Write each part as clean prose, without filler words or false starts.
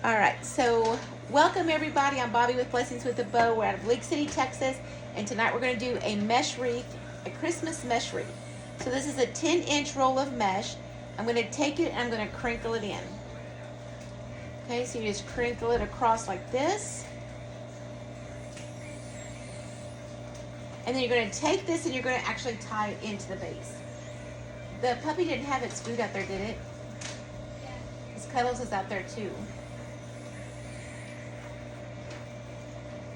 All right, so welcome everybody. I'm Bobby with Blessings with a Bow. We're out of League City, Texas, and tonight we're going to do a mesh wreath, a Christmas mesh wreath. So this is a 10-inch roll of mesh. I'm going to take it and I'm going to crinkle it in. Okay, so you just crinkle it across like this. And then you're going to take this and you're going to actually tie it into the base. The puppy didn't have its food out there, did it? His Cuddles is out there too.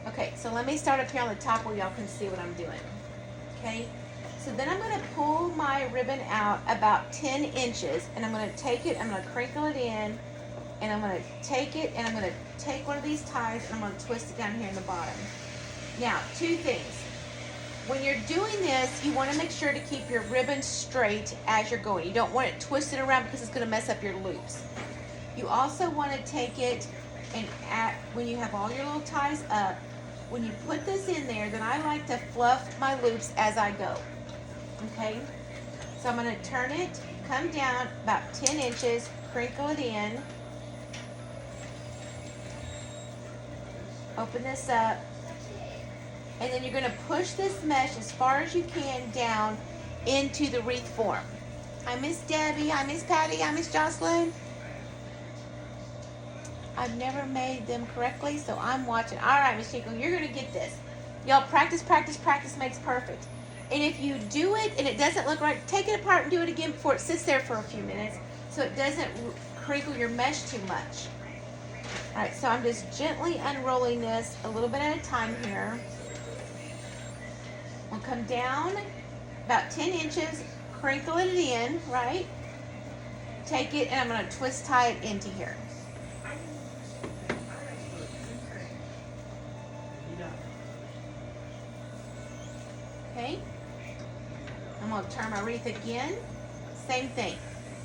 Okay, so let me start up here on the top where y'all can see what I'm doing. Okay, so then I'm going to pull my ribbon out about 10 inches and I'm going to take it, I'm going to crinkle it in, and I'm going to take it and I'm going to take one of these ties and I'm going to twist it down here in the bottom. Now, two things. When you're doing this, you want to make sure to keep your ribbon straight as you're going. You don't want it twisted around because it's going to mess up your loops. You also want to take it and when you have all your little ties up, when you put this in there, then I like to fluff my loops as I go. Okay? So I'm going to turn it, come down about 10 inches, crinkle it in, open this up, and then you're going to push this mesh as far as you can down into the wreath form. I miss Debbie, I miss Patty, I miss Jocelyn. I've never made them correctly, so I'm watching. All right, Miss Chico, you're going to get this. Y'all practice, practice, practice makes perfect. And if you do it and it doesn't look right, take it apart and do it again before it sits there for a few minutes so it doesn't crinkle your mesh too much. All right, so I'm just gently unrolling this a little bit at a time here. I'll come down about 10 inches, crinkle it in, right? Take it and I'm going to twist tie it into here. Okay, I'm going to turn my wreath again. Same thing.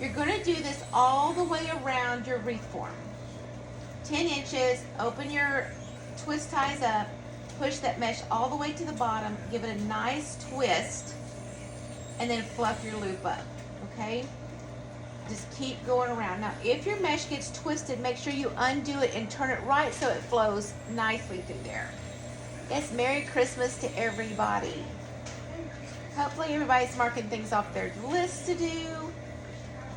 You're going to do this all the way around your wreath form. 10 inches, open your twist ties up, push that mesh all the way to the bottom, give it a nice twist, and then fluff your loop up, okay? Just keep going around. Now, if your mesh gets twisted, make sure you undo it and turn it right so it flows nicely through there. Yes, Merry Christmas to everybody. Hopefully everybody's marking things off their list to do.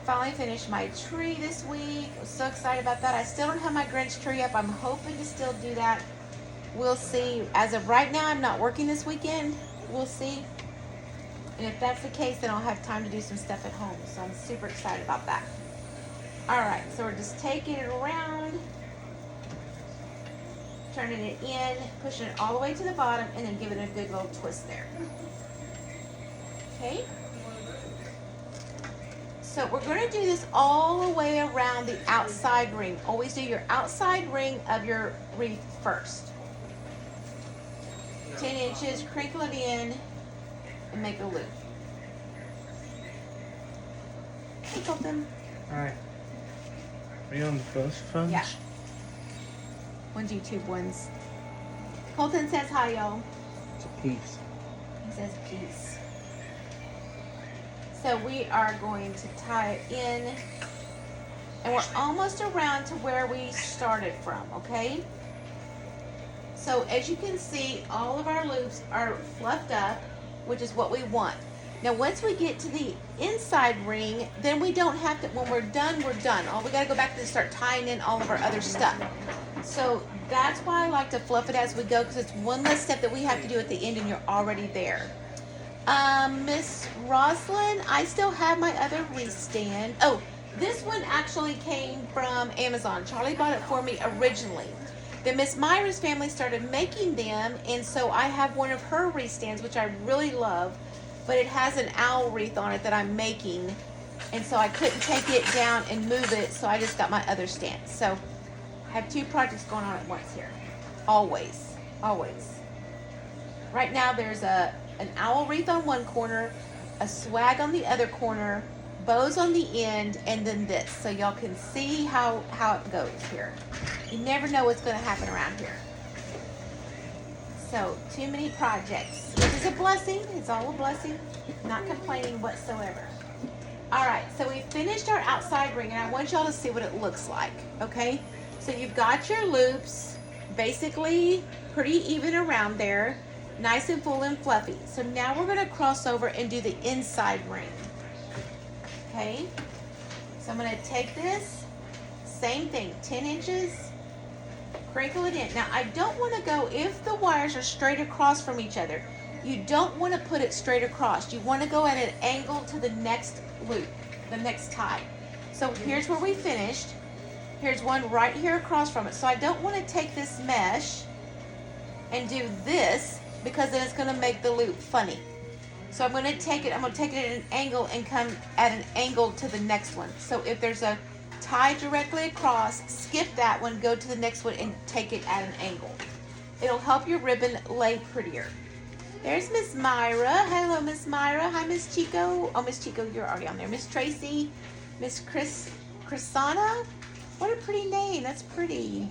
Finally finished my tree this week. I was so excited about that. I still don't have my Grinch tree up. I'm hoping to still do that. We'll see. As of right now, I'm not working this weekend. We'll see. And if that's the case, then I'll have time to do some stuff at home. So I'm super excited about that. All right, so we're just taking it around, turning it in, pushing it all the way to the bottom, and then giving it a good little twist there. Okay, so we're going to do this all the way around the outside ring. Always do your outside ring of your wreath first. 10 inches, crinkle it in, and make a loop. Hey, Colton. Alright. Are you on both phones? Yeah. One's YouTube, one's. Colton says hi, y'all. It's a piece. He says peace. So we are going to tie it in, and we're almost around to where we started from, okay? So as you can see, all of our loops are fluffed up, which is what we want. Now once we get to the inside ring, then we don't have to, when we're done, we're done. All we gotta go back and start tying in all of our other stuff. So that's why I like to fluff it as we go, because it's one less step that we have to do at the end and you're already there. Miss Roslyn, I still have my other wreath stand. Oh, this one actually came from Amazon. Charlie bought it for me originally. Then Miss Myra's family started making them, and so I have one of her wreath stands, which I really love, but it has an owl wreath on it that I'm making, and so I couldn't take it down and move it, so I just got my other stand. So I have two projects going on at once here. Always, always. Right now there's an owl wreath on one corner, a swag on the other corner, bows on the end, and then this. So y'all can see how it goes here. You never know what's going to happen around here. So, too many projects, which is a blessing. It's all a blessing. Not complaining whatsoever. All right, so we finished our outside ring, and I want y'all to see what it looks like, okay? So you've got your loops basically pretty even around there, nice and full and fluffy. So now we're going to cross over and do the inside ring. Okay, so I'm going to take this, same thing, 10 inches, crinkle it in. Now I don't want to go, if the wires are straight across from each other, you don't want to put it straight across. You want to go at an angle to the next loop, the next tie. So here's where we finished. Here's one right here across from it. So I don't want to take this mesh and do this, because then it's going to make the loop funny. So I'm going to take it at an angle and come at an angle to the next one. So if there's a tie directly across, skip that one, go to the next one and take it at an angle. It'll help your ribbon lay prettier. There's Miss Myra. Hello, Miss Myra. Hi, Miss Chico. Oh, Miss Chico, you're already on there. Miss Tracy. Miss Chrisana. What a pretty name. That's pretty.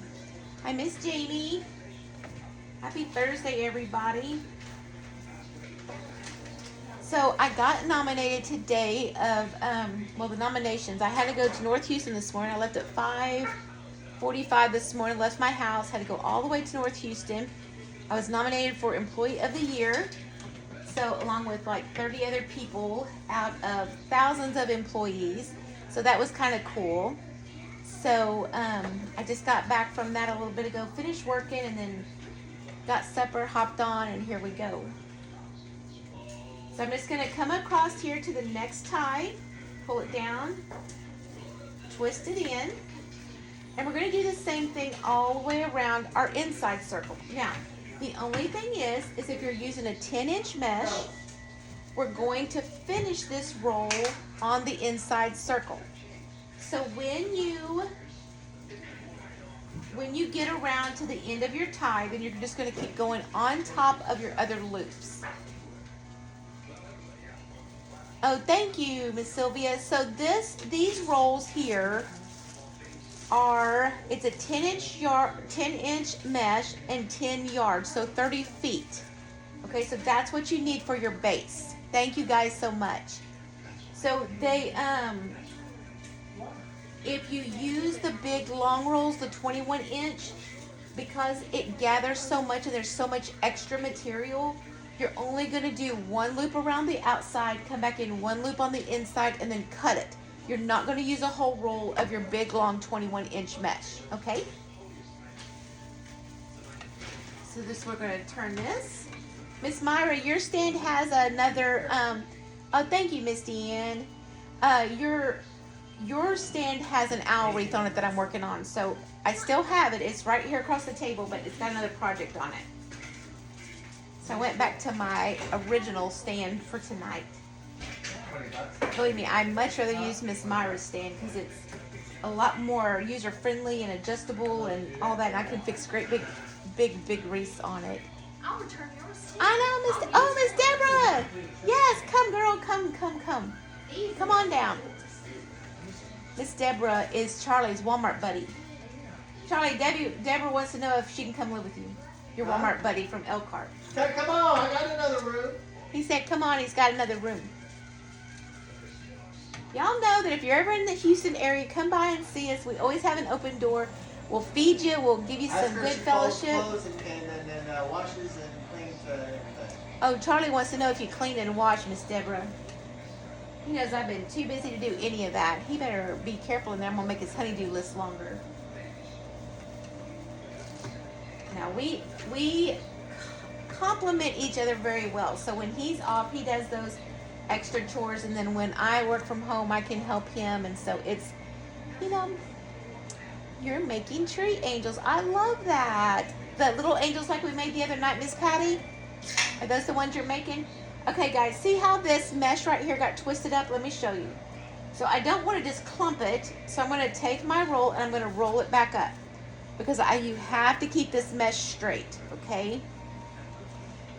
Hi, Miss Jamie. Happy Thursday, everybody. So I got nominated today of, the nominations. I had to go to North Houston this morning. I left at 5:45 this morning, left my house, had to go all the way to North Houston. I was nominated for Employee of the Year. So along with like 30 other people out of thousands of employees. So that was kind of cool. So I just got back from that a little bit ago, finished working, and then got supper, hopped on, and here we go. So I'm just going to come across here to the next tie, pull it down, twist it in, and we're going to do the same thing all the way around our inside circle. Now, the only thing is if you're using a 10-inch mesh, we're going to finish this roll on the inside circle. So when you get around to the end of your tie, then you're just going to keep going on top of your other loops. Oh, thank you, Miss Sylvia. So these rolls here it's a 10-inch mesh and 10 yards, so 30 feet. Okay, so that's what you need for your base. Thank you guys so much. So they if you use the big long rolls, the 21-inch, because it gathers so much and there's so much extra material, you're only going to do one loop around the outside, come back in one loop on the inside, and then cut it. You're not going to use a whole roll of your big long 21-inch mesh, okay? So we're going to turn this. Miss Myra, your stand has another, oh, thank you, Miss Deanne. Your stand has an owl wreath on it that I'm working on, so I still have it. It's right here across the table, but it's got another project on it. So I went back to my original stand for tonight. Believe me, I'd much rather use Miss Myra's stand because it's a lot more user-friendly and adjustable and all that, and I can fix great big wreaths on it. I'll return yours too. I know, Miss Deborah! Yes, come girl, come. Come on down. Miss Deborah is Charlie's Walmart buddy. Charlie, Deborah wants to know if she can come live with you. Your Walmart buddy from Elkhart. Hey, come on, I got another room. He said, come on, he's got another room. Y'all know that if you're ever in the Houston area, come by and see us. We always have an open door. We'll feed you. We'll give you some good fellowship. Clothes and washes and cleans everything. Oh, Charlie wants to know if you clean and wash, Miss Deborah. He knows I've been too busy to do any of that. He better be careful in there. I'm going to make his honey-do list longer. Now, we complement each other very well. So when he's off, he does those extra chores, and then when I work from home, I can help him. And so it's, you're making tree angels. I love that. The little angels like we made the other night, Miss Patty? Are those the ones you're making? Okay, guys, see how this mesh right here got twisted up? Let me show you. So I don't want to just clump it, so I'm going to take my roll and I'm going to roll it back up, because you have to keep this mesh straight, okay?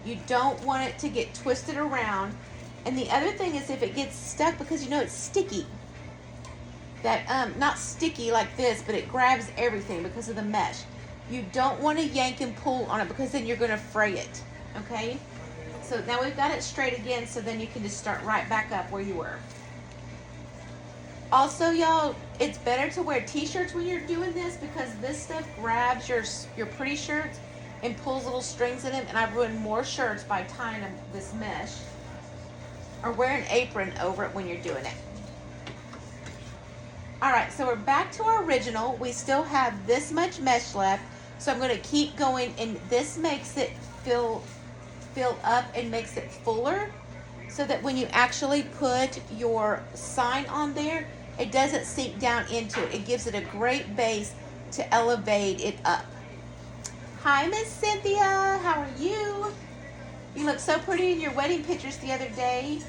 You don't want it to get twisted around. And the other thing is, if it gets stuck, because it's sticky, that not sticky like this, but it grabs everything because of the mesh. You don't want to yank and pull on it, because then you're going to fray it, okay? So now we've got it straight again, so then you can just start right back up where you were. Also, y'all, It's better to wear t-shirts when you're doing this because this stuff grabs your pretty shirts and pulls little strings in them, and I've ruined more shirts by tying them this mesh. Or wear an apron over it when you're doing it. Alright, so we're back to our original. We still have this much mesh left, so I'm going to keep going, and this makes it fill up and makes it fuller, so that when you actually put your sign on there, it doesn't sink down into it. It gives it a great base to elevate it up. Hi, Miss Cynthia. How are you? You look so pretty in your wedding pictures the other day,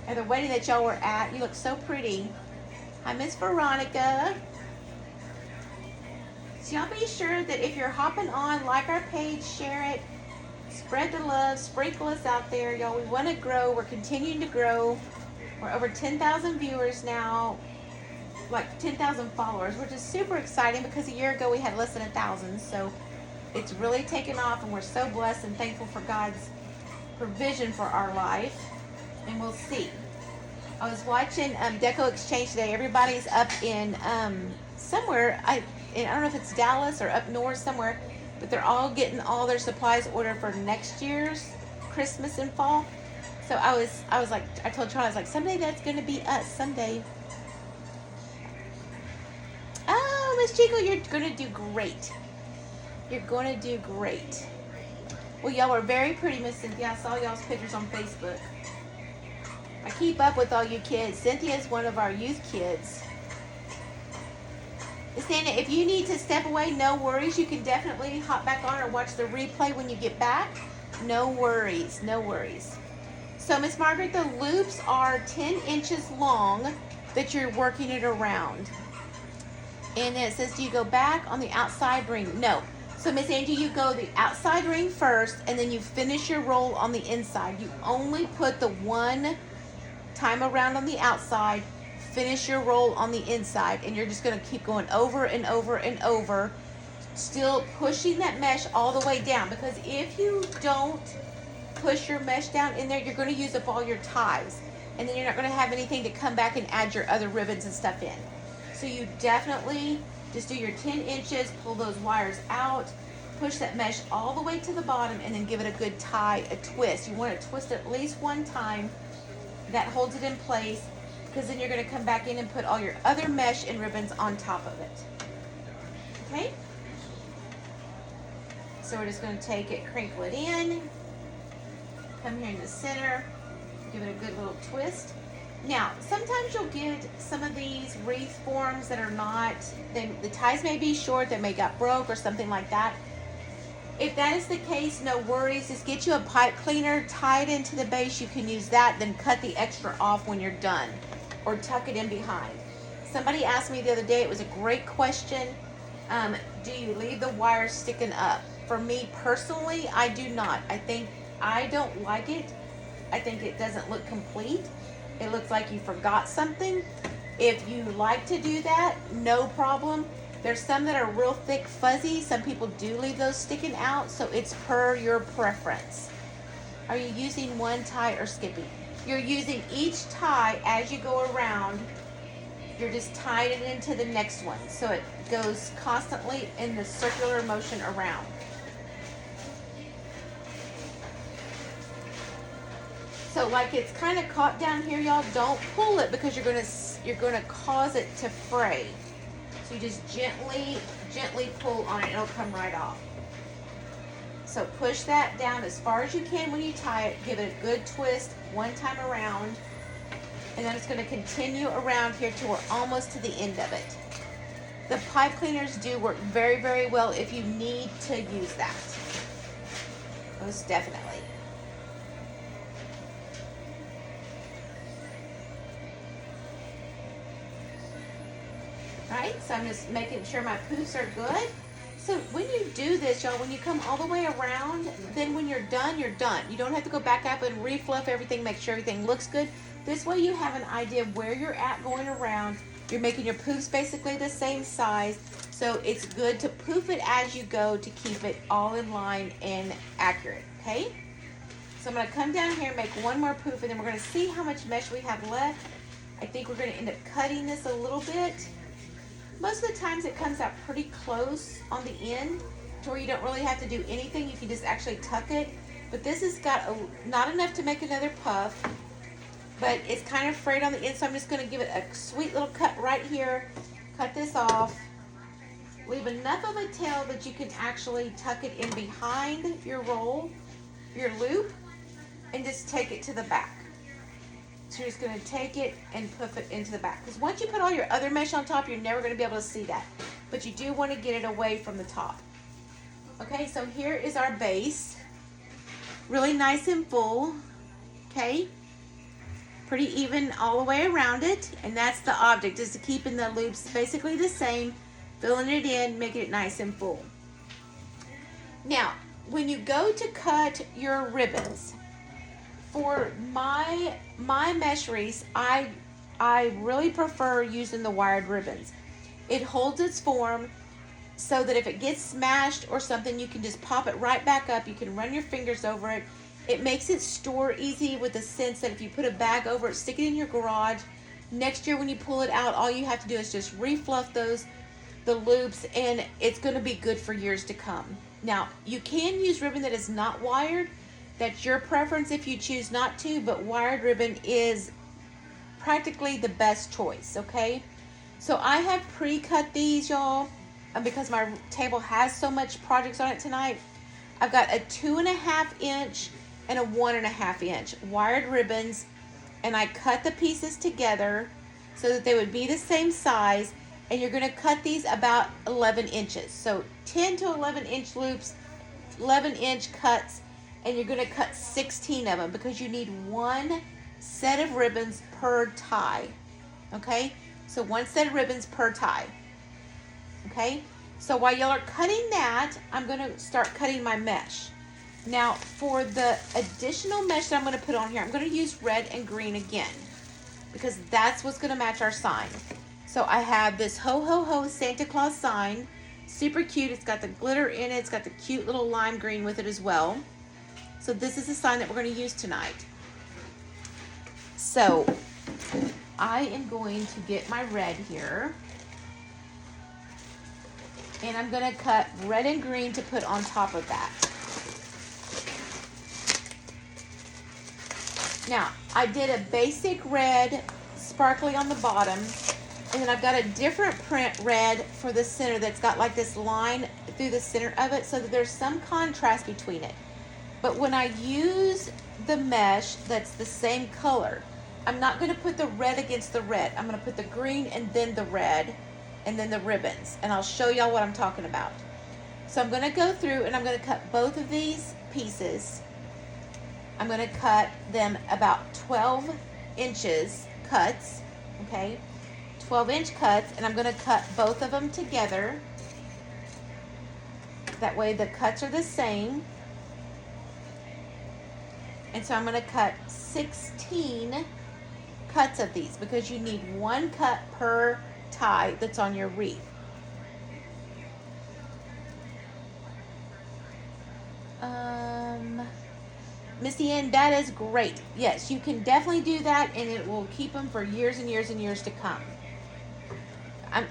or the wedding that y'all were at. You look so pretty. Hi, Miss Veronica. So y'all be sure that if you're hopping on, like our page, share it, spread the love, sprinkle us out there, y'all. We want to grow. We're continuing to grow. We're over 10,000 viewers now, like 10,000 followers, which is super exciting because a year ago we had less than 1,000. So it's really taken off, and we're so blessed and thankful for God's provision for our life. And we'll see. I was watching Deco Exchange today. Everybody's up in somewhere. I don't know if it's Dallas or up north somewhere, but they're all getting all their supplies ordered for next year's Christmas and fall. So I was like, I told Charlie, I was like, someday that's going to be us. Someday. Oh, Miss Chico, you're going to do great. You're going to do great. Well, y'all were very pretty, Miss Cynthia. I saw y'all's pictures on Facebook. I keep up with all you kids. Cynthia is one of our youth kids. Santa, if you need to step away, no worries. You can definitely hop back on or watch the replay when you get back. No worries, no worries. So, Miss Margaret, the loops are 10 inches long that you're working it around. And then it says, do you go back on the outside ring? No. So, Miss Angie, you go the outside ring first, and then you finish your roll on the inside. You only put the one time around on the outside, finish your roll on the inside, and you're just going to keep going over and over and over, still pushing that mesh all the way down, because if you don't push your mesh down in there, you're going to use up all your ties, and then you're not going to have anything to come back and add your other ribbons and stuff in. So you definitely just do your 10 inches, pull those wires out, push that mesh all the way to the bottom, and then give it a good tie, a twist. You want to twist it at least one time. That holds it in place, because then you're going to come back in and put all your other mesh and ribbons on top of it. Okay? So we're just going to take it, crinkle it in, come here in the center, give it a good little twist. Now, sometimes you'll get some of these wreath forms that are not, the ties may be short, they may got broke or something like that. If that is the case, no worries. Just get you a pipe cleaner, tie it into the base. You can use that, then cut the extra off when you're done, or tuck it in behind. Somebody asked me the other day, it was a great question, do you leave the wires sticking up? For me personally, I do not. I don't like it. I think it doesn't look complete. It looks like you forgot something. If you like to do that, no problem. There's some that are real thick, fuzzy. Some people do leave those sticking out, so it's per your preference. Are you using one tie or skipping? You're using each tie as you go around. You're just tying it into the next one, so it goes constantly in the circular motion around. So like it's kind of caught down here, y'all. Don't pull it, because you're gonna cause it to fray. So you just gently pull on it, it'll come right off. So push that down as far as you can when you tie it, give it a good twist one time around, and then it's going to continue around here till we're almost to the end of it. The pipe cleaners do work very, very well if you need to use that. Most definitely. Right, so I'm just making sure my poofs are good. So when you do this, y'all, when you come all the way around, then when you're done, you're done. You don't have to go back up and refluff everything, make sure everything looks good. This way you have an idea of where you're at going around. You're making your poofs basically the same size, so it's good to poof it as you go to keep it all in line and accurate, okay? So I'm going to come down here and make one more poof, and then we're going to see how much mesh we have left. I think we're going to end up cutting this a little bit. Most of the times it comes out pretty close on the end to where you don't really have to do anything. You can just actually tuck it. But this has got not enough to make another puff, but it's kind of frayed on the end, so I'm just going to give it a sweet little cut right here. Cut this off. Leave enough of a tail that you can actually tuck it in behind your roll, your loop, and just take it to the back. So you're just going to take it and puff it into the back. Because once you put all your other mesh on top, you're never going to be able to see that. But you do want to get it away from the top. Okay, so here is our base. Really nice and full. Okay. Pretty even all the way around it. And that's the object, is to keeping the loops basically the same. Filling it in, making it nice and full. Now, when you go to cut your ribbons, for my mesh wreaths, I really prefer using the wired ribbons. It holds its form so that if it gets smashed or something, you can just pop it right back up. You can run your fingers over it. It makes it store easy, with the sense that if you put a bag over it, stick it in your garage. Next year when you pull it out, all you have to do is just refluff the loops, and it's going to be good for years to come. Now, you can use ribbon that is not wired. That's your preference if you choose not to, but wired ribbon is practically the best choice, okay? So I have pre-cut these, y'all, because my table has so much projects on it tonight. I've got a 2.5 inch and a 1.5 inch wired ribbons, and I cut the pieces together so that they would be the same size. And you're going to cut these about 11 inches. So 10 to 11 inch loops, 11 inch cuts, and you're going to cut 16 of them because you need one set of ribbons per tie. Okay? So one set of ribbons per tie. Okay? So while y'all are cutting that, I'm going to start cutting my mesh. Now, for the additional mesh that I'm going to put on here, I'm going to use red and green again, because that's what's going to match our sign. So I have this Ho Ho Ho Santa Claus sign. Super cute. It's got the glitter in it. It's got the cute little lime green with it as well. So this is the sign that we're going to use tonight. So I am going to get my red here. And I'm going to cut red and green to put on top of that. Now, I did a basic red sparkly on the bottom. And then I've got a different print red for the center that's got like this line through the center of it, so that there's some contrast between it. But when I use the mesh that's the same color, I'm not going to put the red against the red. I'm going to put the green and then the red and then the ribbons. And I'll show y'all what I'm talking about. So I'm going to go through and I'm going to cut both of these pieces. I'm going to cut them about 12 inches cuts, okay? 12-inch cuts, and I'm going to cut both of them together. That way the cuts are the same. And so I'm going to cut 16 cuts of these, because you need one cut per tie that's on your wreath. Missy Ann, that is great. Yes, you can definitely do that, and it will keep them for years and years and years to come.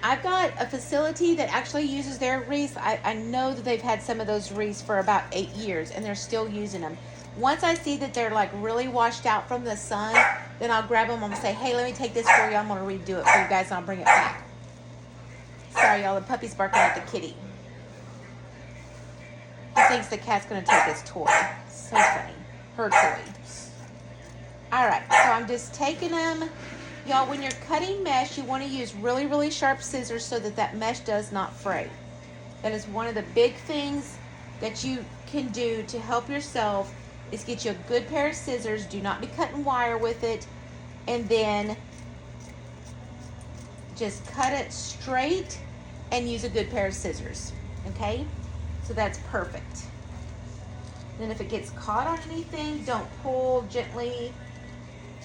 I've got a facility that actually uses their wreaths. I know that they've had some of those wreaths for about 8 years, and they're still using them. Once I see that they're like really washed out from the sun, then I'll grab them and say, hey, let me take this for you. I'm going to redo it for you guys, and I'll bring it back. Sorry, y'all. The puppy's barking at the kitty. He thinks the cat's going to take his toy. So funny. Her toy. All right, so I'm just taking them. Y'all, when you're cutting mesh, you want to use really, really sharp scissors so that that mesh does not fray. That is one of the big things that you can do to help yourself, is get you a good pair of scissors. Do not be cutting wire with it. And then just cut it straight and use a good pair of scissors. Okay? So that's perfect. Then if it gets caught on anything, don't pull gently.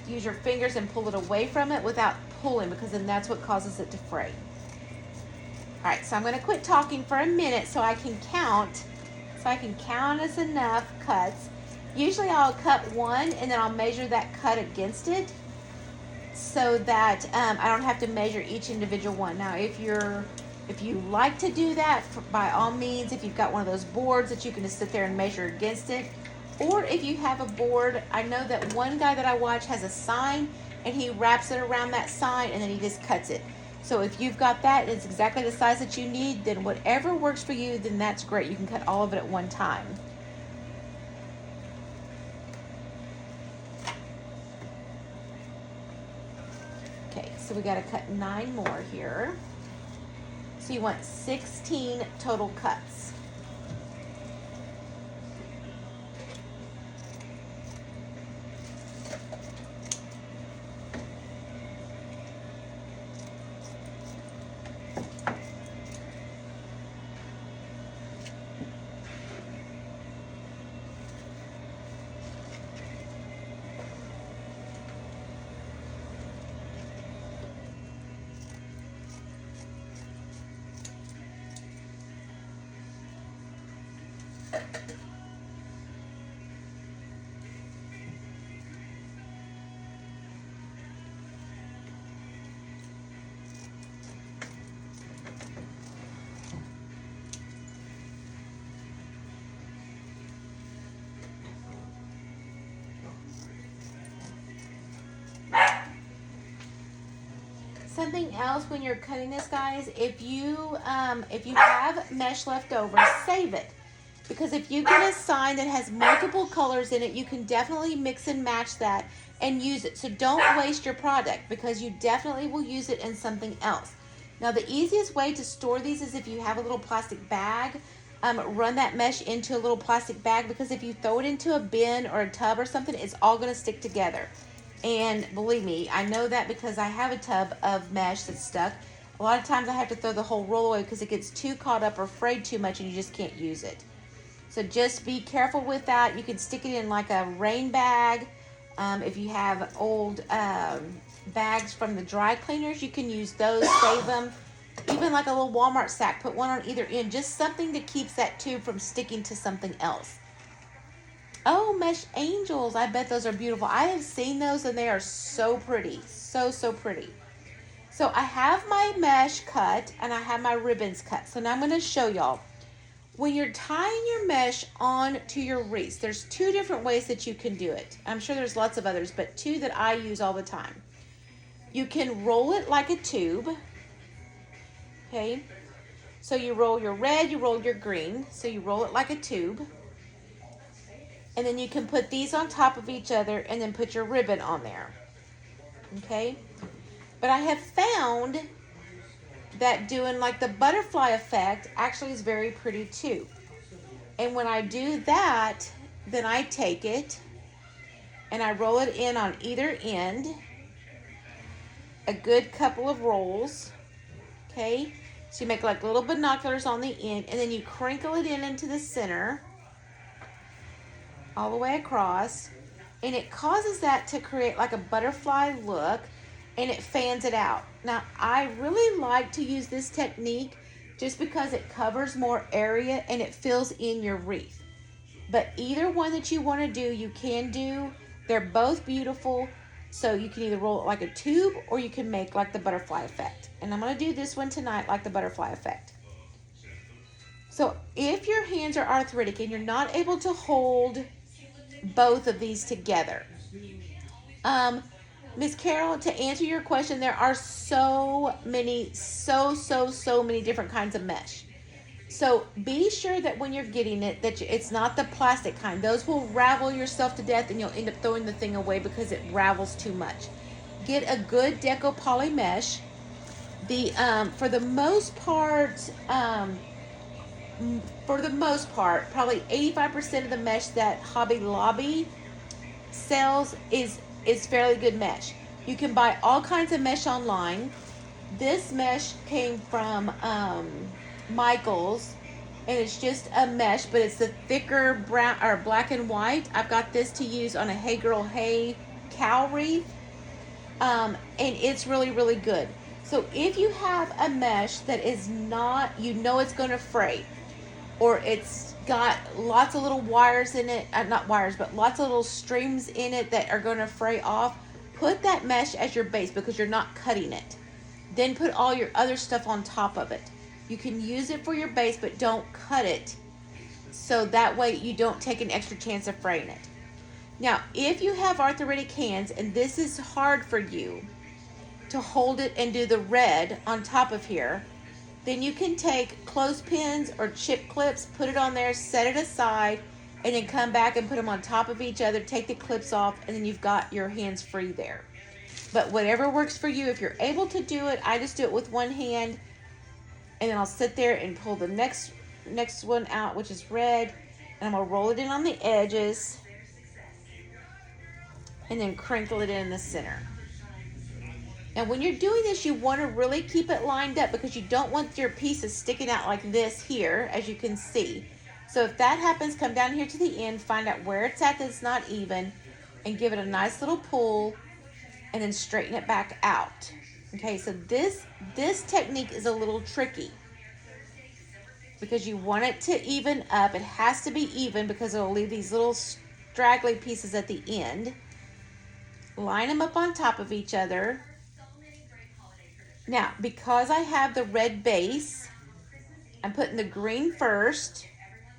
Use your fingers and pull it away from it without pulling, because then that's what causes it to fray. All right, so I'm going to quit talking for a minute so I can count. So I can count us enough cuts. Usually I'll cut one and then I'll measure that cut against it. so that I don't have to measure each individual one. Now, if you like to do that, by all means, if you've got one of those boards that you can just sit there and measure against it, or if you have a board, I know that one guy that I watch has a sign and he wraps it around that sign and then he just cuts it. So if you've got that, it's exactly the size that you need, then whatever works for you, then that's great. You can cut all of it at one time. Okay, so we got to cut 9 more here. So you want 16 total cuts. Something else when you're cutting this, guys, if you have mesh left over, save it. Because if you get a sign that has multiple colors in it, you can definitely mix and match that and use it. So don't waste your product, because you definitely will use it in something else. Now, the easiest way to store these is if you have a little plastic bag. Run that mesh into a little plastic bag, because if you throw it into a bin or a tub or something, it's all going to stick together. And believe me, I know that because I have a tub of mesh that's stuck. A lot of times I have to throw the whole roll away because it gets too caught up or frayed too much and you just can't use it. So just be careful with that. You can stick it in like a rain bag. If you have old bags from the dry cleaners, you can use those, save them. Even like a little Walmart sack, put one on either end. Just something that keeps that tube from sticking to something else. Oh, mesh angels. I bet those are beautiful. I have seen those and they are so pretty. So, so pretty. So I have my mesh cut and I have my ribbons cut. So now I'm going to show y'all. When you're tying your mesh on to your wreaths, there's 2 different ways that you can do it. I'm sure there's lots of others, but 2 that I use all the time. You can roll it like a tube. Okay. So you roll your red, you roll your green. So you roll it like a tube. And then you can put these on top of each other and then put your ribbon on there. Okay? But I have found that doing like the butterfly effect actually is very pretty too. And when I do that, then I take it and I roll it in on either end. A good couple of rolls. Okay? So you make like little binoculars on the end and then you crinkle it in into the center. All the way across, and it causes that to create like a butterfly look, and it fans it out. Now, I really like to use this technique just because it covers more area and it fills in your wreath. But either one that you want to do, you can do. They're both beautiful, so you can either roll it like a tube or you can make like the butterfly effect. And I'm going to do this one tonight like the butterfly effect. So if your hands are arthritic and you're not able to hold both of these together, Miss Carol, to answer your question, there are so many different kinds of mesh. So be sure that when you're getting it, that it's not the plastic kind. Those will ravel yourself to death and you'll end up throwing the thing away because it ravels too much. Get a good Deco Poly mesh. For the most part, probably 85% of the mesh that Hobby Lobby sells is fairly good mesh. You can buy all kinds of mesh online. This mesh came from Michael's, and it's just a mesh, but it's the thicker brown or black and white. I've got this to use on a Hey Girl Hey cow wreath, and it's really, really good. So if you have a mesh that is not, it's going to fray, or it's got lots of little wires in it, not wires, but lots of little streams in it that are going to fray off, put that mesh as your base because you're not cutting it. Then put all your other stuff on top of it. You can use it for your base, but don't cut it. So that way you don't take an extra chance of fraying it. Now, if you have arthritic hands and this is hard for you to hold it and do the red on top of here, then you can take clothespins or chip clips, put it on there, set it aside, and then come back and put them on top of each other, take the clips off, and then you've got your hands free there. But whatever works for you, if you're able to do it, I just do it with one hand, and then I'll sit there and pull the next one out, which is red, and I'm gonna roll it in on the edges, and then crinkle it in the center. And when you're doing this, you want to really keep it lined up because you don't want your pieces sticking out like this here, as you can see. So if that happens, come down here to the end, find out where it's at that's not even, and give it a nice little pull, and then straighten it back out. Okay, so this technique is a little tricky because you want it to even up. It has to be even because it'll leave these little straggly pieces at the end. Line them up on top of each other. Now, because I have the red base, I'm putting the green first.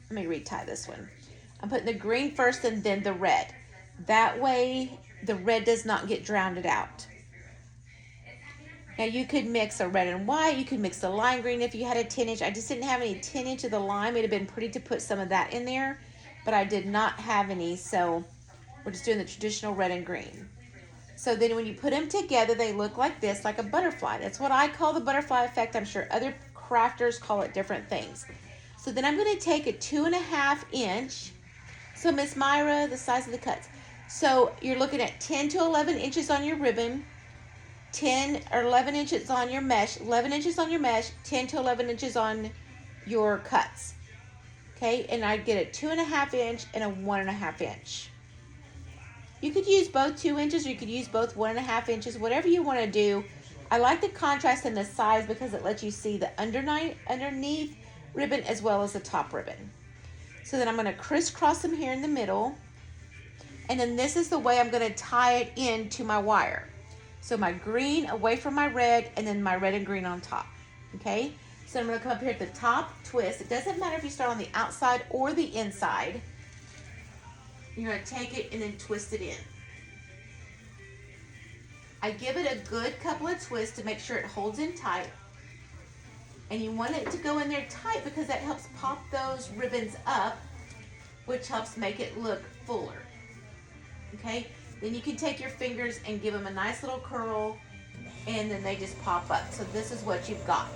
Let me retie this one. I'm putting the green first and then the red. That way, the red does not get drowned out. Now, you could mix a red and white. You could mix the lime green if you had a 10-inch. I just didn't have any 10-inch of the lime. It would have been pretty to put some of that in there, but I did not have any, so we're just doing the traditional red and green. So then when you put them together, they look like this, like a butterfly. That's what I call the butterfly effect. I'm sure other crafters call it different things. So then I'm going to take a 2.5 inch. So Miss Myra, the size of the cuts. So you're looking at 10 to 11 inches on your ribbon, 10 or 11 inches on your mesh, 11 inches on your mesh, 10 to 11 inches on your cuts. Okay, and I get a 2.5 inch and a 1.5 inch. You could use both 2 inches or you could use both 1.5 inches, whatever you want to do. I like the contrast in the size because it lets you see the underneath ribbon as well as the top ribbon. So then I'm going to crisscross them here in the middle. And then this is the way I'm going to tie it into my wire. So my green away from my red and then my red and green on top. Okay? So I'm going to come up here at the top, twist. It doesn't matter if you start on the outside or the inside. You're going to take it and then twist it in. I give it a good couple of twists to make sure it holds in tight. And you want it to go in there tight because that helps pop those ribbons up, which helps make it look fuller. Okay? Then you can take your fingers and give them a nice little curl, and then they just pop up. So this is what you've got.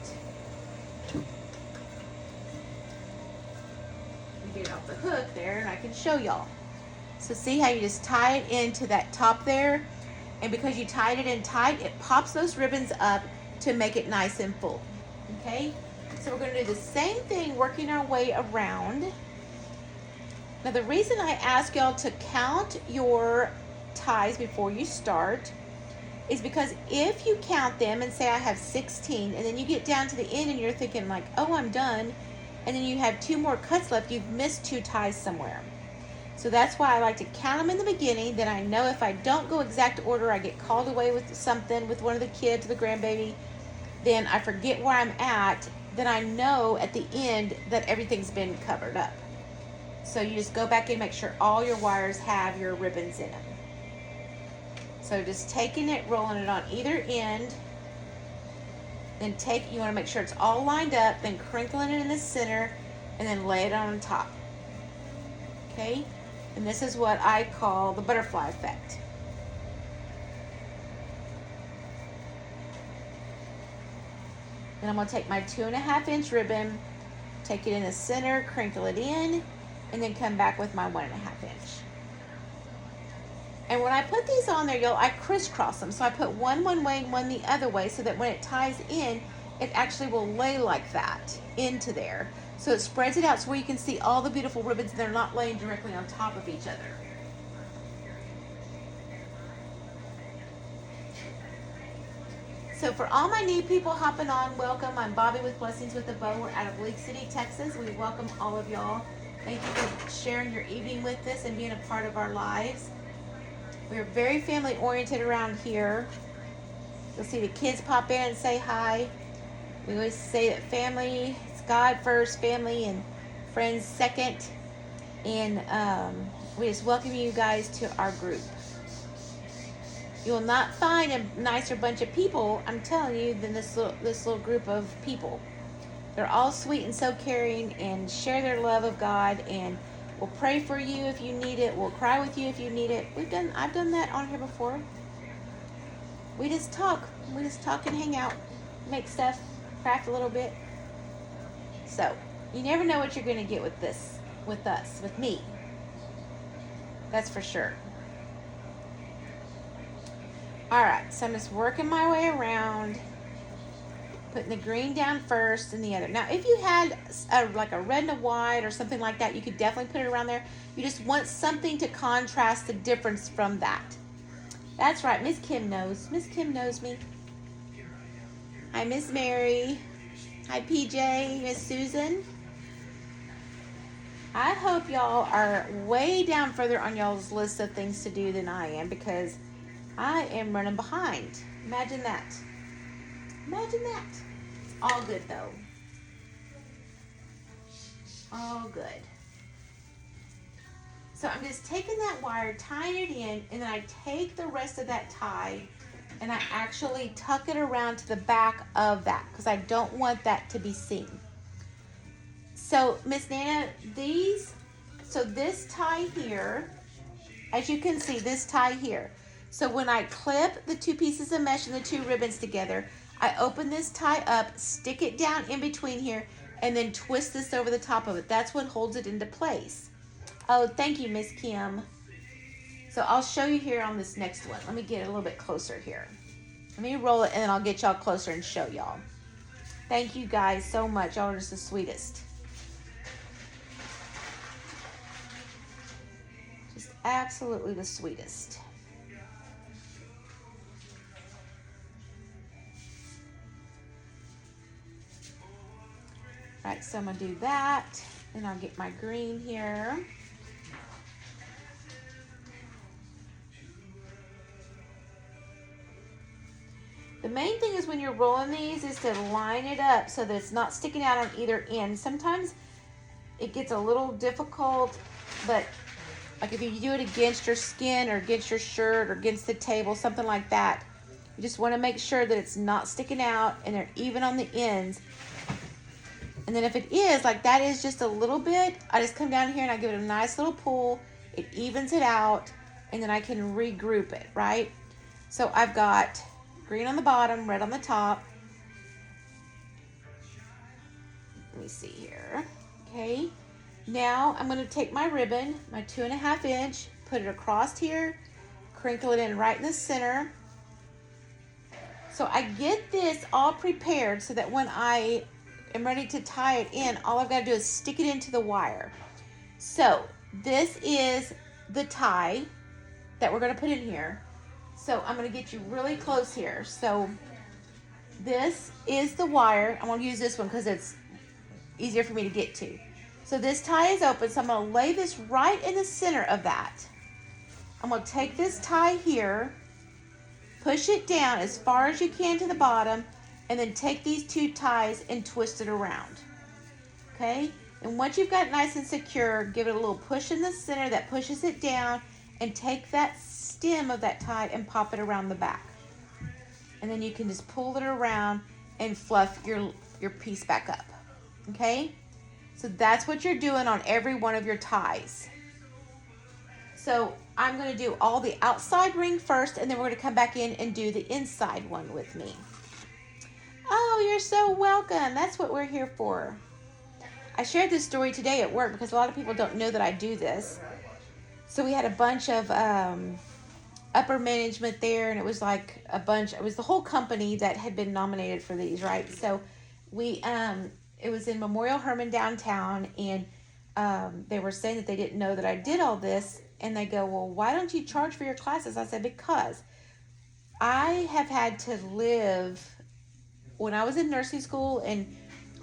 Get it off the hook there, and I can show y'all. So see how you just tie it into that top there, and because you tied it in tight, it pops those ribbons up to make it nice and full. Okay, so we're going to do the same thing, working our way around. Now the reason I ask y'all to count your ties before you start is because if you count them and say I have 16, and then you get down to the end and you're thinking like, oh, I'm done, and then you have 2 more cuts left, you've missed 2 ties somewhere. So that's why I like to count them in the beginning. Then I know if I don't go exact order, I get called away with something, with one of the kids, the grandbaby, then I forget where I'm at. Then I know at the end that everything's been covered up. So you just go back and make sure all your wires have your ribbons in them. So just taking it, rolling it on either end. Then you want to make sure it's all lined up, then crinkling it in the center, and then lay it on top. Okay? And this is what I call the butterfly effect. Then I'm going to take my 2.5 inch ribbon, take it in the center, crinkle it in, and then come back with my 1.5 inch. And when I put these on there, y'all, I crisscross them. So I put one way and one the other way so that when it ties in, it actually will lay like that into there. So it spreads it out so where you can see all the beautiful ribbons and they're not laying directly on top of each other. So for all my new people hopping on, welcome. I'm Bobby with Blessings with the Bow. We're out of League City, Texas. We welcome all of y'all. Thank you for sharing your evening with us and being a part of our lives. We're very family oriented around here. You'll see the kids pop in and say hi. We always say that family is God first, family and friends second. And we just welcome you guys to our group. You will not find a nicer bunch of people, I'm telling you, than this little group of people. They're all sweet and so caring and share their love of God, and we'll pray for you if you need it. We'll cry with you if you need it. I've done that on here before. We just talk. We just talk and hang out, make stuff, craft a little bit. So you never know what you're going to get with this, with us, with me. That's for sure. All right, so I'm just working my way around, putting the green down first and the other. Now, if you had like a red and a white or something like that, you could definitely put it around there. You just want something to contrast the difference from that. That's right, Miss Kim knows. Miss Kim knows me. Hi, Miss Mary. Hi, PJ, Miss Susan. I hope y'all are way down further on y'all's list of things to do than I am, because I am running behind. Imagine that. Imagine that. It's all good though. All good. So I'm just taking that wire, tying it in, and then I take the rest of that tie and I actually tuck it around to the back of that, because I don't want that to be seen. So Miss Nana, this tie here, as you can see, this tie here. So when I clip the two pieces of mesh and the two ribbons together, I open this tie up, stick it down in between here, and then twist this over the top of it. That's what holds it into place. Oh, thank you, Miss Kim. So I'll show you here on this next one. Let me get a little bit closer here. Let me roll it and then I'll get y'all closer and show y'all. Thank you guys so much. Y'all are just the sweetest. Just absolutely the sweetest. All right, so I'm gonna do that, and I'll get my green here. The main thing is when you're rolling these is to line it up so that it's not sticking out on either end. Sometimes it gets a little difficult, but like if you do it against your skin or against your shirt or against the table, something like that, you just want to make sure that it's not sticking out and they're even on the ends. And then if it is, like that is just a little bit, I just come down here and I give it a nice little pull. It evens it out, and then I can regroup it, right? So I've got green on the bottom, red on the top. Let me see here. Okay. Now I'm going to take my ribbon, my 2.5 inch, put it across here, crinkle it in right in the center. So I get this all prepared so that when I am ready to tie it in, all I've got to do is stick it into the wire. So this is the tie that we're going to put in here. So I'm going to get you really close here. So this is the wire. I'm going to use this one because it's easier for me to get to. So this tie is open, so I'm going to lay this right in the center of that. I'm going to take this tie here, push it down as far as you can to the bottom, and then take these two ties and twist it around. Okay? And once you've got it nice and secure, give it a little push in the center that pushes it down, and take that stem of that tie and pop it around the back. And then you can just pull it around and fluff your piece back up. Okay? So that's what you're doing on every one of your ties. So I'm going to do all the outside ring first, and then we're going to come back in and do the inside one with me. Oh, you're so welcome. That's what we're here for. I shared this story today at work because a lot of people don't know that I do this. So we had a bunch of upper management there, and it was like it was the whole company that had been nominated for these, right? So it was in Memorial Herman downtown, and they were saying that they didn't know that I did all this, and they go, well, why don't you charge for your classes? I said, because I have had to live, when I was in nursing school, and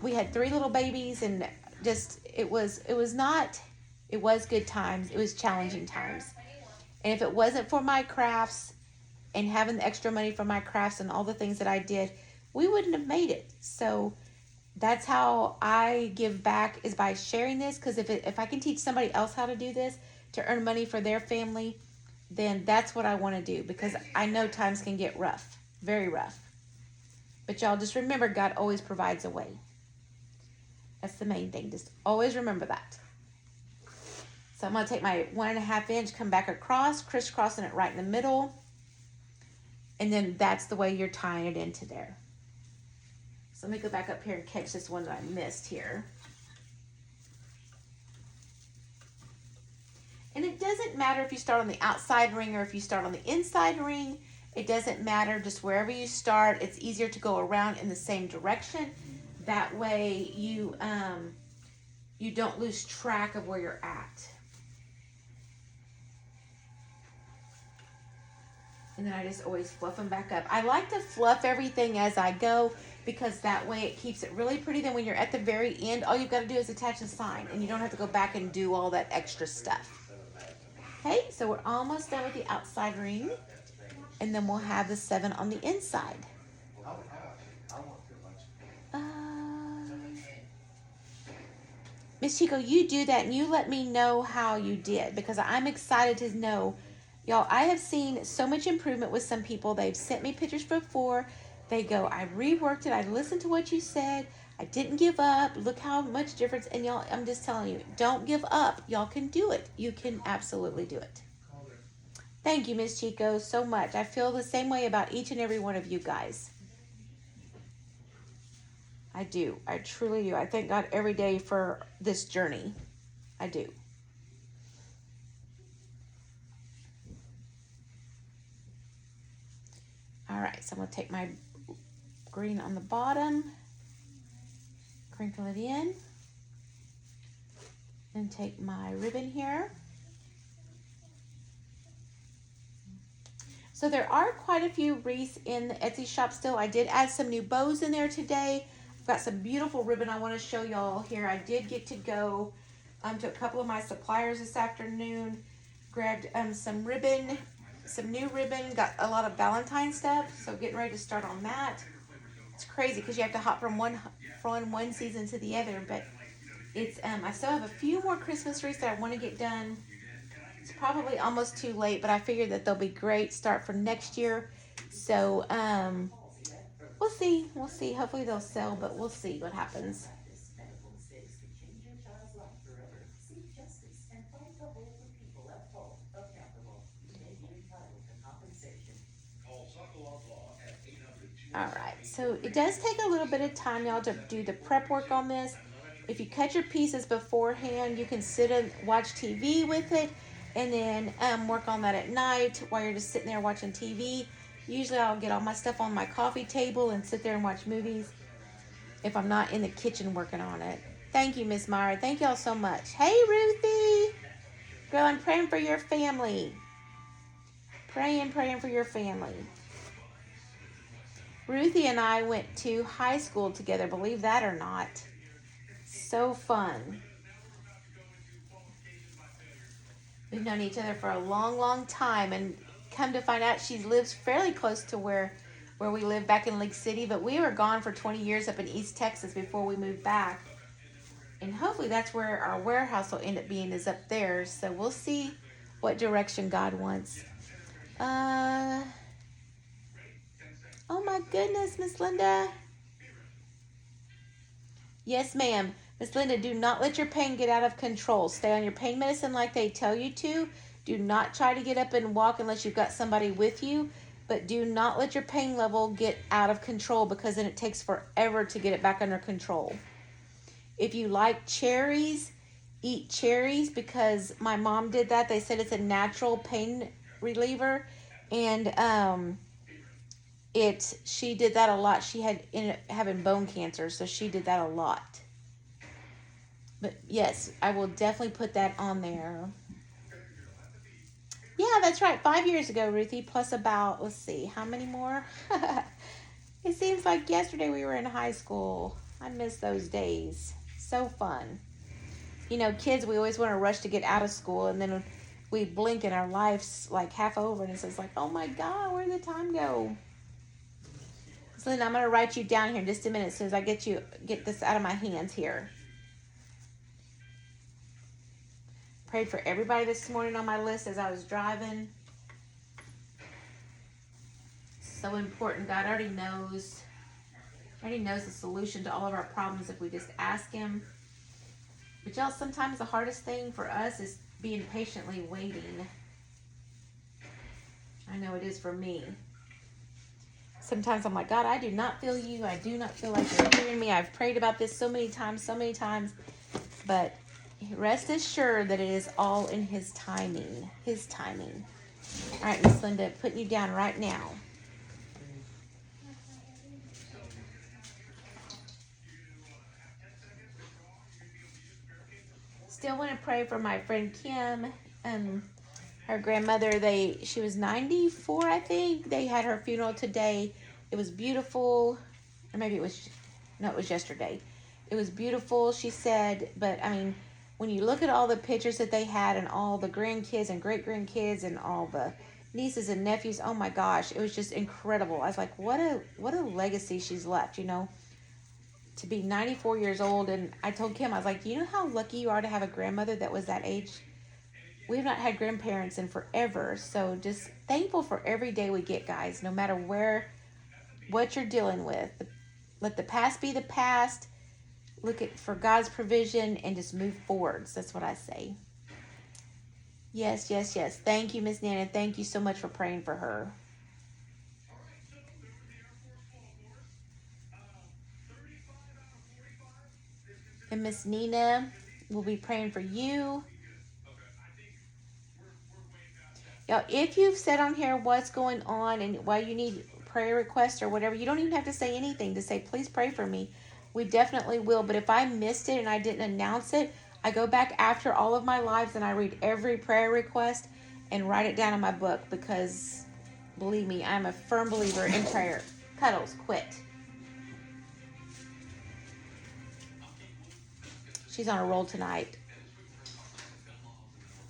we had 3 little babies, and just, it was good times, it was challenging times. And if it wasn't for my crafts and having the extra money for my crafts and all the things that I did, we wouldn't have made it. So that's how I give back, is by sharing this. Because if I can teach somebody else how to do this to earn money for their family, then that's what I want to do, because I know times can get rough, very rough. But y'all just remember, God always provides a way. That's the main thing. Just always remember that. So I'm going to take my 1.5 inch, come back across, crisscrossing it right in the middle. And then that's the way you're tying it into there. So let me go back up here and catch this one that I missed here. And it doesn't matter if you start on the outside ring or if you start on the inside ring. It doesn't matter, just wherever you start. It's easier to go around in the same direction. That way you don't lose track of where you're at. And then I just always fluff them back up. I like to fluff everything as I go, because that way it keeps it really pretty. Then when you're at the very end, all you've got to do is attach a sign, and you don't have to go back and do all that extra stuff. Okay, so we're almost done with the outside ring, and then we'll have the 7 on the inside. Miss Chico, you do that, and you let me know how you did, because I'm excited to know. Y'all, I have seen so much improvement with some people. They've sent me pictures before. They go, I reworked it. I listened to what you said. I didn't give up. Look how much difference. And y'all, I'm just telling you, don't give up. Y'all can do it. You can absolutely do it. Thank you, Miss Chico, so much. I feel the same way about each and every one of you guys. I do. I truly do. I thank God every day for this journey. I do. All right, so I'm going to take my green on the bottom, crinkle it in, and take my ribbon here. So there are quite a few wreaths in the Etsy shop still. I did add some new bows in there today. I've got some beautiful ribbon I want to show y'all here. I did get to go to a couple of my suppliers this afternoon, grabbed some ribbon, some new ribbon, got a lot of Valentine stuff, so getting ready to start on that. It's crazy because you have to hop from one season to the other, but it's I still have a few more Christmas wreaths that I want to get done. It's probably almost too late, but I figured that they'll be great start for next year. So we'll see. Hopefully they'll sell, but we'll see what happens. All right, so it does take a little bit of time, y'all, to do the prep work on this. If you cut your pieces beforehand, you can sit and watch TV with it, and then work on that at night while you're just sitting there watching TV. Usually I'll get all my stuff on my coffee table and sit there and watch movies if I'm not in the kitchen working on it. Thank you, Miss Myra. Thank y'all so much. Hey, Ruthie. Girl, I'm praying for your family. Praying for your family. Ruthie and I went to high school together, believe that or not. So fun. We've known each other for a long, long time, and come to find out she lives fairly close to where we lived back in Lake City, but we were gone for 20 years up in East Texas before we moved back. And hopefully that's where our warehouse will end up being, is up there. So we'll see what direction God wants. Oh my goodness, Miss Linda. Yes, ma'am. Miss Linda, do not let your pain get out of control. Stay on your pain medicine like they tell you to. Do not try to get up and walk unless you've got somebody with you. But do not let your pain level get out of control, because then it takes forever to get it back under control. If you like cherries, eat cherries, because my mom did that. They said it's a natural pain reliever. And she did that a lot. She ended up having bone cancer, so she did that a lot. But yes, I will definitely put that on there. Yeah, that's right. 5 years ago, Ruthie, plus about, let's see, how many more? It seems like yesterday we were in high school. I miss those days. So fun. You know, kids, we always want to rush to get out of school, and then we blink and our life's like half over, and it's just like, oh my God, where did the time go? So then I'm gonna write you down here in just a minute as soon as I get this out of my hands here. Prayed for everybody this morning on my list as I was driving. So important. God already knows. Already knows the solution to all of our problems if we just ask Him. But y'all, sometimes the hardest thing for us is being patiently waiting. I know it is for me. Sometimes I'm like, God, I do not feel you. I do not feel like you're hearing me. I've prayed about this so many times. But rest assured that it is all in His timing. His timing. All right, Miss Linda, putting you down right now. Still want to pray for my friend Kim. Her grandmother, she was 94, I think. They had her funeral today. It was beautiful. Or maybe it was yesterday. It was beautiful, she said. But, I mean, when you look at all the pictures that they had and all the grandkids and great-grandkids and all the nieces and nephews, oh, my gosh. It was just incredible. I was like, what a legacy she's left, you know, to be 94 years old. And I told Kim, I was like, you know how lucky you are to have a grandmother that was that age? We've not had grandparents in forever, so just thankful for every day we get, guys, no matter what you're dealing with. Let the past be the past. Look for God's provision and just move forwards. That's what I say. Yes. Thank you, Miss Nana. Thank you so much for praying for her. And Miss Nina, we'll be praying for you. Now, if you've said on here what's going on and why you need prayer requests or whatever, you don't even have to say anything. To say, please pray for me. We definitely will. But if I missed it and I didn't announce it, I go back after all of my lives and I read every prayer request and write it down in my book because, believe me, I'm a firm believer in prayer. Cuddles, quit. She's on a roll tonight.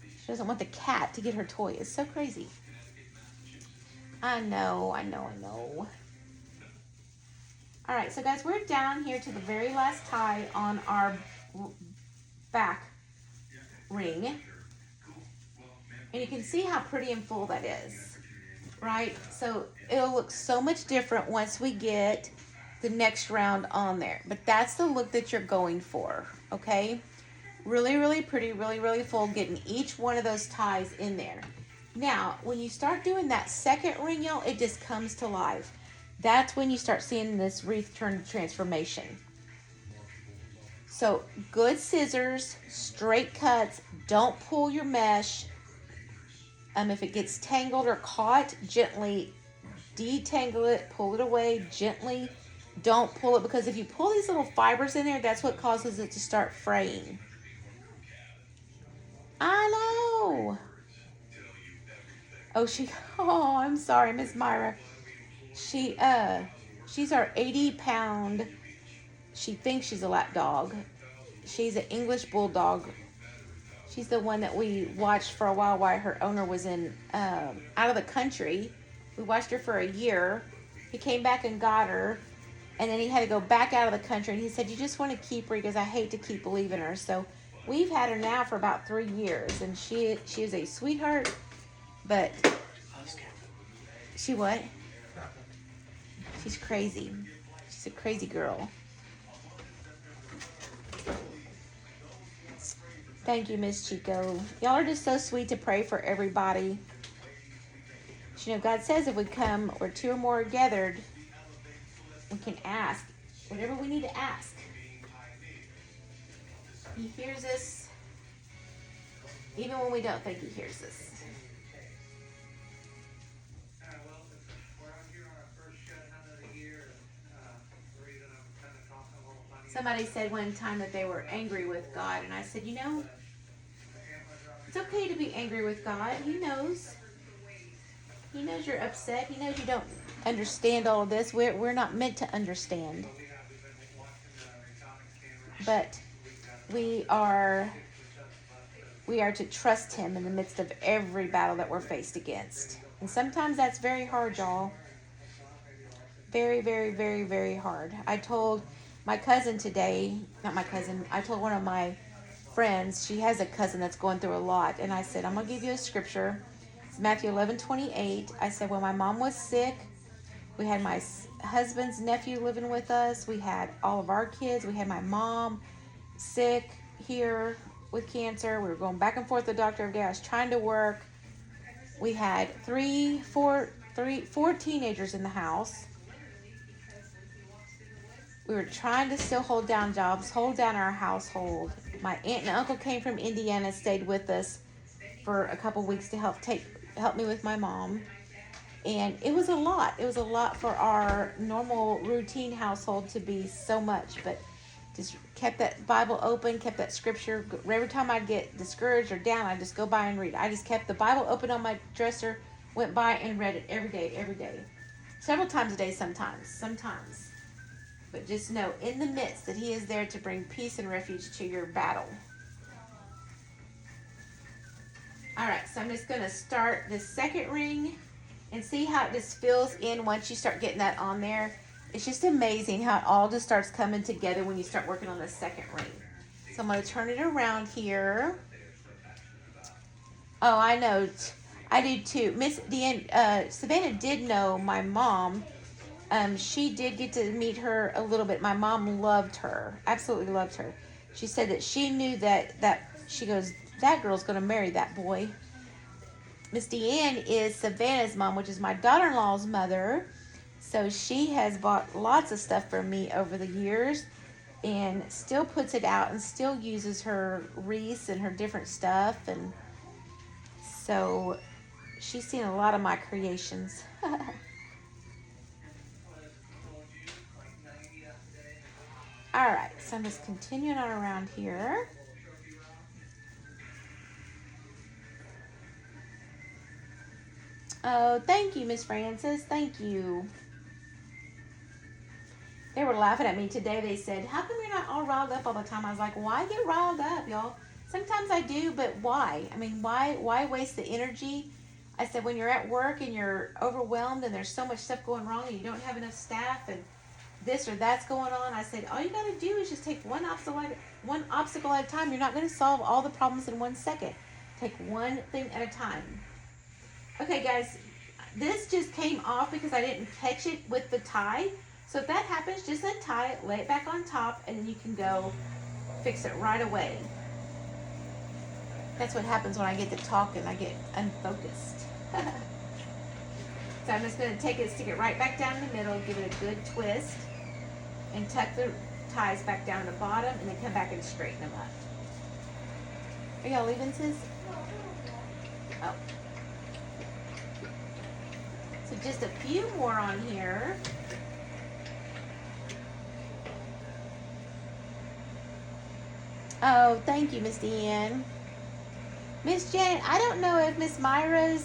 She doesn't want the cat to get her toy. It's so crazy. I know. All right, so guys, we're down here to the very last tie on our back ring. And you can see how pretty and full that is, right? So it'll look so much different once we get the next round on there. But that's the look that you're going for, okay? Really, really pretty, really, really full, getting each one of those ties in there. Now, when you start doing that second ring, y'all, it just comes to life. That's when you start seeing this wreath turn transformation. So, good scissors, straight cuts, don't pull your mesh. If it gets tangled or caught, gently detangle it, pull it away gently. Don't pull it, because if you pull these little fibers in there, that's what causes it to start fraying. I know. Oh, I'm sorry, Miss Myra. She's our 80-pound, she thinks she's a lap dog. She's an English bulldog. She's the one that we watched for a while her owner was out of the country. We watched her for a year. He came back and got her, and then he had to go back out of the country, and he said, you just want to keep her because I hate to keep leaving her. So we've had her now for about 3 years, and she is a sweetheart, but she what? She's crazy. She's a crazy girl. Thank you, Miss Chico. Y'all are just so sweet to pray for everybody. You know, God says if we come where 2 or more are gathered, we can ask whatever we need to ask. He hears us even when we don't think He hears us. Somebody said one time that they were angry with God, and I said, you know, it's okay to be angry with God. He knows. He knows you're upset. He knows you don't understand all of this. We're not meant to understand. But we we are to trust him in the midst of every battle that we're faced against. And sometimes that's very hard, y'all. Very, very, very, very hard. I told my cousin today, not my cousin, I told one of my friends, she has a cousin that's going through a lot, and I said, I'm going to give you a scripture. It's Matthew 11:28. I said, when my mom was sick, we had my husband's nephew living with us. We had all of our kids. We had my mom sick here with cancer. We were going back and forth to the doctor every day. I was trying to work. We had four teenagers in the house. We were trying to still hold down jobs, hold down our household. My aunt and uncle came from Indiana, stayed with us for a couple weeks to help me with my mom. And it was a lot. It was a lot for our normal routine household to be so much, but just kept that Bible open, kept that scripture. Every time I'd get discouraged or down, I'd just go by and read. I just kept the Bible open on my dresser, went by and read it every day. Several times a day sometimes. But just know, in the midst, that he is there to bring peace and refuge to your battle. All right, so I'm just going to start the second ring and see how it just fills in once you start getting that on there. It's just amazing how it all just starts coming together when you start working on the second ring. So I'm going to turn it around here. Oh, I know. I do too. Miss Deanne, Savannah did know my mom. She did get to meet her a little bit. My mom loved her, absolutely loved her. She said that she knew that she goes, that girl's going to marry that boy. Miss Deanne is Savannah's mom, which is my daughter-in-law's mother. So she has bought lots of stuff for me over the years and still puts it out and still uses her wreaths and her different stuff. And so she's seen a lot of my creations. All right, so I'm just continuing on around here. Oh, thank you, Miss Francis. Thank you. They were laughing at me today. They said, how come you're not all riled up all the time? I was like, why get riled up, y'all? Sometimes I do, but why? I mean, why waste the energy? I said, when you're at work and you're overwhelmed and there's so much stuff going wrong and you don't have enough staff and this or that's going on, I said, all you got to do is just take one obstacle at a time. You're not going to solve all the problems in 1 second. Take one thing at a time. Okay, guys, this just came off because I didn't catch it with the tie. So if that happens, just untie it, lay it back on top, and then you can go fix it right away. That's what happens when I get to talk and I get unfocused. So I'm just going to take it, stick it right back down in the middle, give it a good twist, and tuck the ties back down to the bottom, and then come back and straighten them up. Are y'all leaving, sis? Oh. So just a few more on here. Oh, thank you, Miss Deanne. Miss Janet, I don't know if Miss Myra's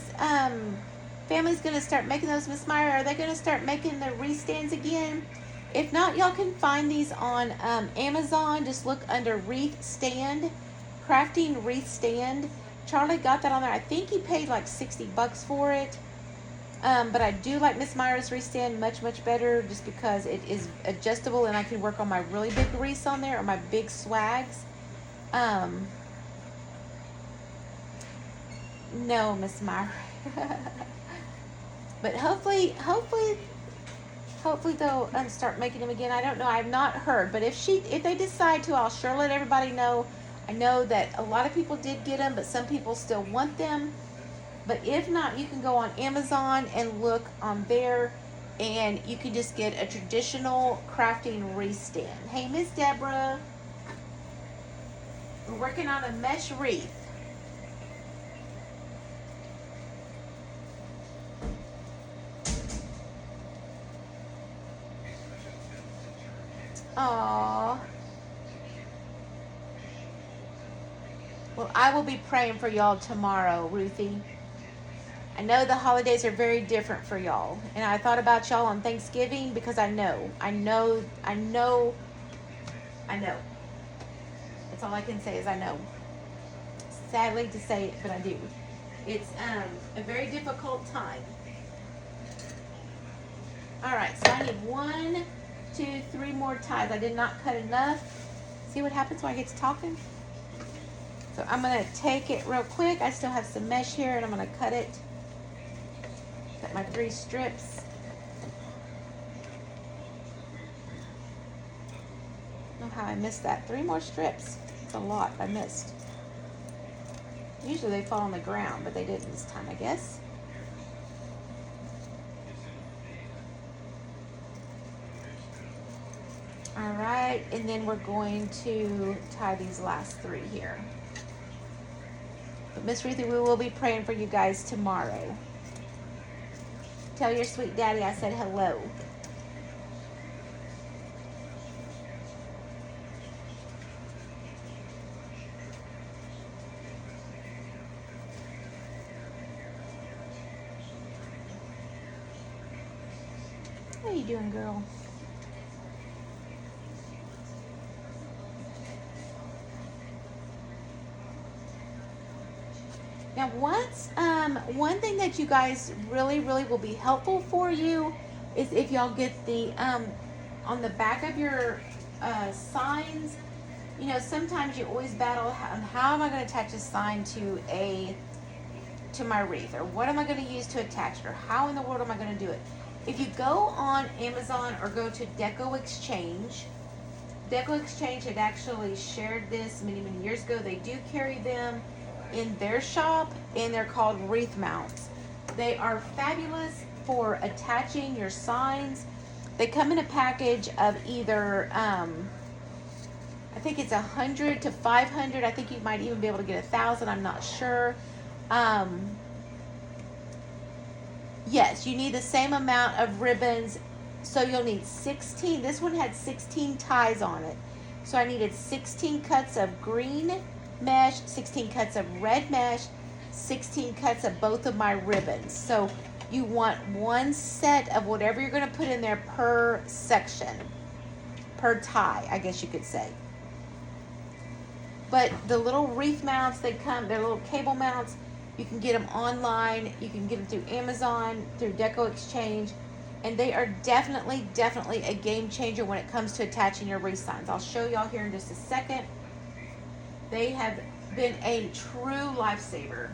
family's going to start making those. Miss Myra, are they going to start making the wreath stands again? If not, y'all can find these on Amazon. Just look under wreath stand, crafting wreath stand. Charlie got that on there. I think he paid like $60 for it. But I do like Miss Myra's wreath stand much, much better just because it is adjustable and I can work on my really big wreaths on there or my big swags. No, Miss Myra. But hopefully they'll start making them again. I don't know. I've not heard. But if they decide to, I'll sure let everybody know. I know that a lot of people did get them, but some people still want them. But if not, you can go on Amazon and look on there, and you can just get a traditional crafting wreath stand. Hey, Miss Deborah. We're working on a mesh wreath. Aww. Well, I will be praying for y'all tomorrow, Ruthie. I know the holidays are very different for y'all. And I thought about y'all on Thanksgiving because I know. That's all I can say is I know. sadly to say it, but I do. It's a very difficult time. All right, so I need 1, 2, 3 more ties. I did not cut enough. See what happens when I get to talking? So I'm gonna take it real quick. I still have some mesh here, and I'm gonna cut it. Cut my 3 strips. I don't know how I missed that. 3 more strips. It's a lot I missed. Usually they fall on the ground, but they didn't this time, I guess. All right, and then we're going to tie these last 3 here. But Miss Ruthie, we will be praying for you guys tomorrow. Tell your sweet daddy I said hello. How you doing, girl? Now, one thing that you guys really will be helpful for you is if y'all get the on the back of your signs. You know, sometimes you always battle how am I going to attach a sign to my wreath, or what am I going to use to attach it, or how in the world am I going to do it? If you go on Amazon or go to Deco Exchange had actually shared this many years ago. They do carry them in their shop, and they're called wreath mounts. They are fabulous for attaching your signs. They come in a package of either I think it's 100 to 500. I think you might even be able to get 1,000. I'm not sure. Yes, you need the same amount of ribbons. So you'll need 16. This one had 16 ties on it. So I needed 16 cuts of green mesh, 16 cuts of red mesh, 16 cuts of both of my ribbons. So you want 1 set of whatever you're going to put in there per section, per tie, I guess you could say. But the little wreath mounts, they're little cable mounts. You can get them online. You can get them through Amazon, through Deco Exchange. And they are definitely a game changer when it comes to attaching your wreath signs. I'll show y'all here in just a second. They have been a true lifesaver.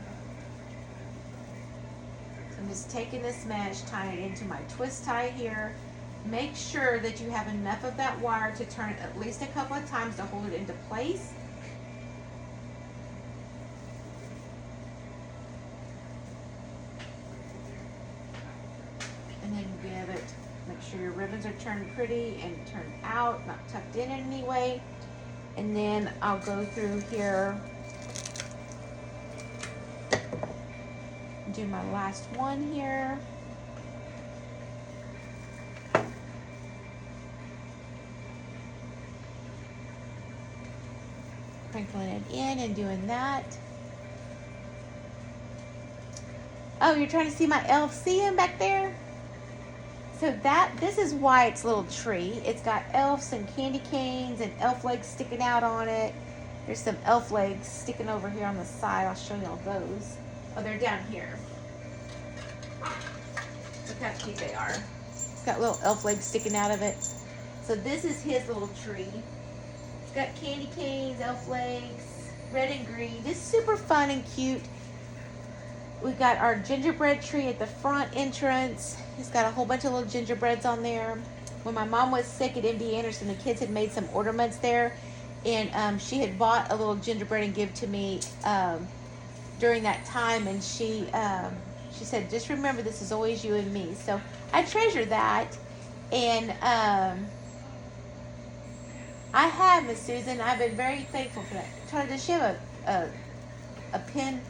So I'm just taking this mesh, tying it into my twist tie here. Make sure that you have enough of that wire to turn it at least a couple of times to hold it into place. And then give it, make sure your ribbons are turned pretty and turned out, not tucked in any way. And then I'll go through here, do my last one here. Crinkling it in and doing that. Oh, you're trying to see my elf? See him back there? So this is why it's a little tree. It's got elves and candy canes and elf legs sticking out on it. There's some elf legs sticking over here on the side. I'll show y'all those. Oh, they're down here. Look how cute they are. It's got little elf legs sticking out of it. So this is his little tree. It's got candy canes, elf legs, red and green. Just super fun and cute. We've got our gingerbread tree at the front entrance. He's got a whole bunch of little gingerbreads on there. When my mom was sick at MD Anderson, the kids had made some ornaments there. And she had bought a little gingerbread and give to me during that time. And she said, just remember, this is always you and me. So I treasure that. And I have, Miss Susan. I've been very thankful for that. Tony, does she have a pin?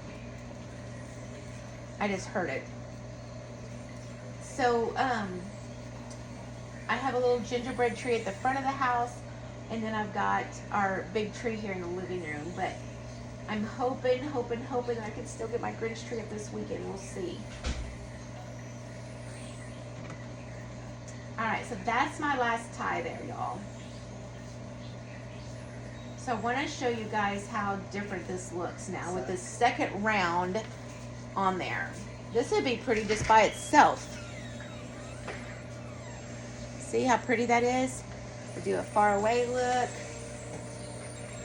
I just heard it. So, I have a little gingerbread tree at the front of the house, and then I've got our big tree here in the living room. But I'm hoping that I can still get my Grinch tree up this weekend. We'll see. All right, so that's my last tie there, y'all. So I want to show you guys how different this looks now with this second round on there. This would be pretty just by itself. See how pretty that is? We'll do a far away look.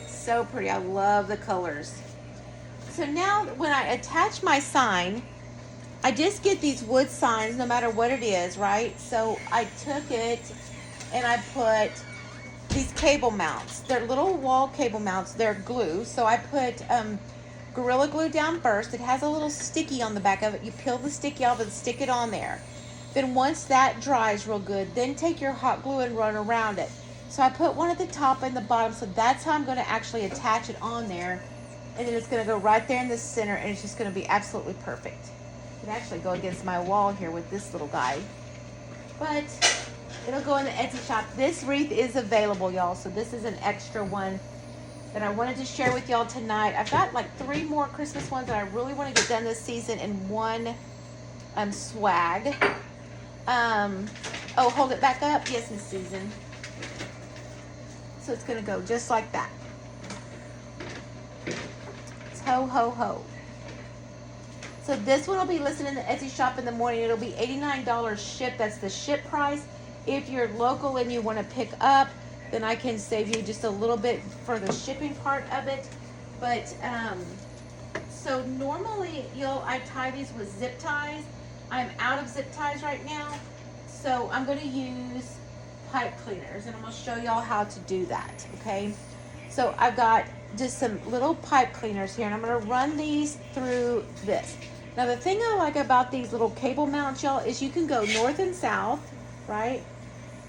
So pretty. I love the colors. So now when I attach my sign, I just get these wood signs no matter what it is, right? So I took it and I put these cable mounts. They're little wall cable mounts. They're glue. So I put Gorilla Glue down first. It has a little sticky on the back of it. You peel the sticky off and stick it on there. Then once that dries real good, then take your hot glue and run around it. So I put one at the top and the bottom. So that's how I'm going to actually attach it on there. And then it's going to go right there in the center, and it's just going to be absolutely perfect. It actually go against my wall here with this little guy. But it'll go in the Etsy shop. This wreath is available, y'all. So this is an extra one that I wanted to share with y'all tonight. I've got like 3 more Christmas ones that I really want to get done this season, and one swag. Oh, hold it back up. Yes, Miss Susan. So it's going to go just like that. It's ho, ho, ho. So this one will be listed in the Etsy shop in the morning. It'll be $89 shipped. That's the ship price. If you're local and you want to pick up, then I can save you just a little bit for the shipping part of it. But so normally I tie these with zip ties. I'm out of zip ties right now, so I'm going to use pipe cleaners, and I'm going to show y'all how to do that. Okay, so I've got just some little pipe cleaners here, and I'm going to run these through this. Now the thing I like about these little cable mounts, y'all, is you can go north and south, right?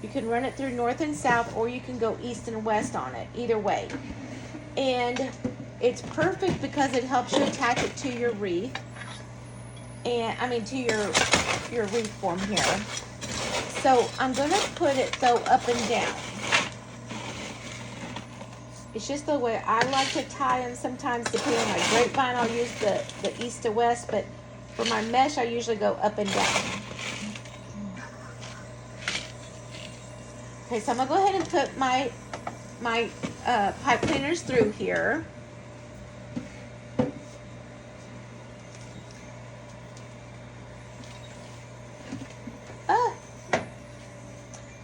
You can run it through north and south, or you can go east and west on it, either way. And it's perfect because it helps you attach it to your wreath. And I mean to your wreath form here. So I'm going to put it though up and down. It's just the way I like to tie them. Sometimes depending on my grapevine, I'll use the east to west, but for my mesh, I usually go up and down. Okay, so I'm gonna go ahead and put my pipe cleaners through here.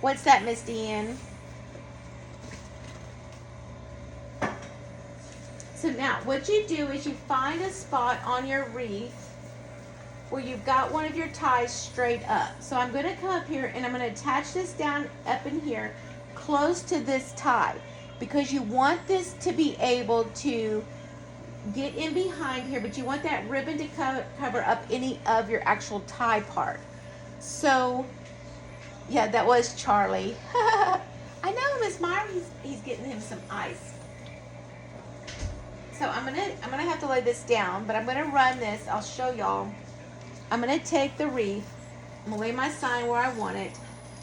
What's that, Miss Deanne? So now what you do is you find a spot on your wreath where you've got one of your ties straight up. So I'm going to come up here and I'm going to attach this down up in here close to this tie, because you want this to be able to get in behind here, but you want that ribbon to cover up any of your actual tie part. So yeah, that was Charlie. I know, Miss Myra, he's getting him some ice. So I'm gonna have to lay this down, but I'm gonna run this. I'll show y'all. I'm gonna take the wreath. I'm gonna lay my sign where I want it.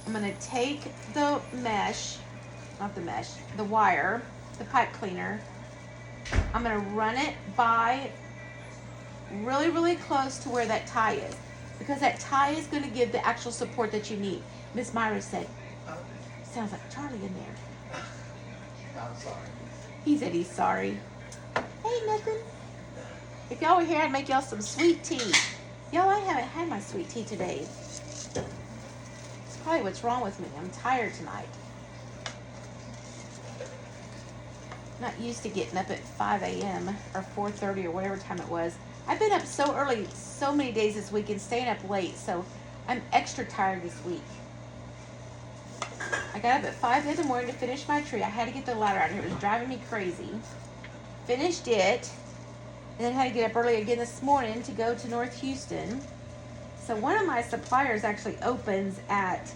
I'm gonna take the mesh, not the mesh, the wire, the pipe cleaner. I'm gonna run it by really, really close to where that tie is, because that tie is gonna give the actual support that you need. Miss Myra said, sounds like Charlie in there. I'm sorry. He said he's sorry. Hey, nothing. If y'all were here, I'd make y'all some sweet tea. Y'all, I haven't had my sweet tea today. It's probably what's wrong with me. I'm tired tonight. Not used to getting up at 5 a.m. or 4:30 or whatever time it was. I've been up so early so many days this week and staying up late, so I'm extra tired this week. I got up at 5 in the morning to finish my tree. I had to get the ladder out here. It was driving me crazy. Finished it, and then had to get up early again this morning to go to North Houston. So one of my suppliers actually opens at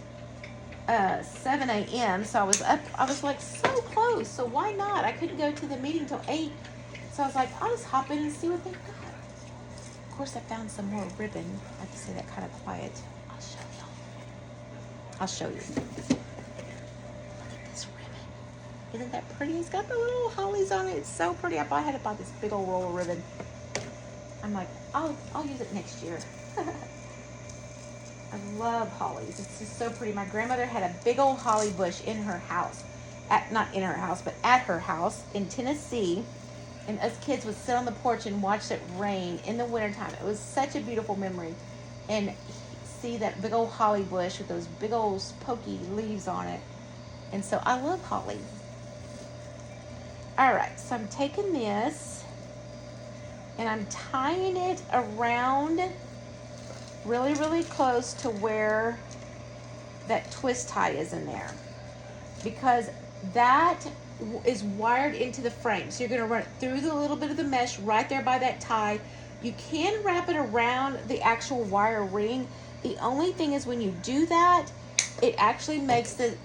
7 a.m. So I was up, I was like so close, so why not? I couldn't go to the meeting till 8. So I was like, I'll just hop in and see what they've got. Of course, I found some more ribbon. I have to say that kind of quiet. I'll show y'all. I'll show you. Look at this ribbon. Isn't that pretty? It's got the little hollies on it. It's so pretty. I had to buy this big old roll of ribbon. I'm like, I'll use it next year. I love hollies. It's just so pretty. My grandmother had a big old holly bush in her house not in her house, but at her house in Tennessee. And us kids would sit on the porch and watch it rain in the wintertime. It was such a beautiful memory. And see that big old holly bush with those big old pokey leaves on it. And so I love holly. All right, so I'm taking this and I'm tying it around really, really close to where that twist tie is in there, because that is wired into the frame. So you're going to run it through the little bit of the mesh right there by that tie. You can wrap it around the actual wire ring. The only thing is when you do that, it actually makes the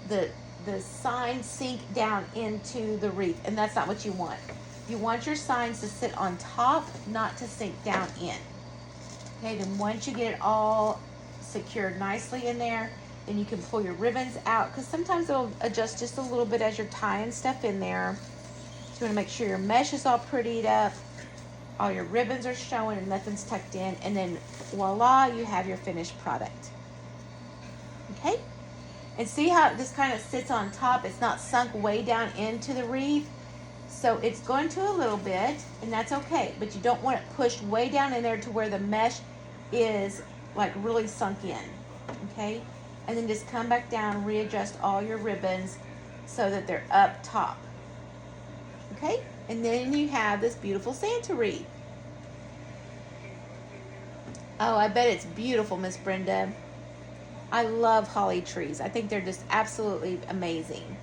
sign sink down into the wreath, and that's not what you want. You want your signs to sit on top, not to sink down in. Okay, then once you get it all secured nicely in there, then you can pull your ribbons out, because sometimes it'll adjust just a little bit as you're tying stuff in there. So you want to make sure your mesh is all prettied up, all your ribbons are showing and nothing's tucked in, and then voila, you have your finished product. Okay? And see how this kind of sits on top? It's not sunk way down into the wreath. So it's going to a little bit, and that's okay. But you don't want it pushed way down in there to where the mesh is like really sunk in. Okay? And then just come back down, readjust all your ribbons so that they're up top. Okay? And then you have this beautiful Santa wreath. Oh, I bet it's beautiful, Miss Brenda. I love holly trees. I think they're just absolutely amazing.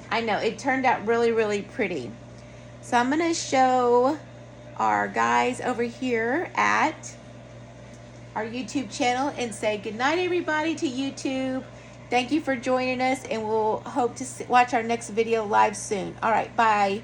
I know, it turned out really, really pretty. So I'm going to show our guys over here at our YouTube channel and say goodnight, everybody, to YouTube. Thank you for joining us, and we'll hope to watch our next video live soon. All right, bye.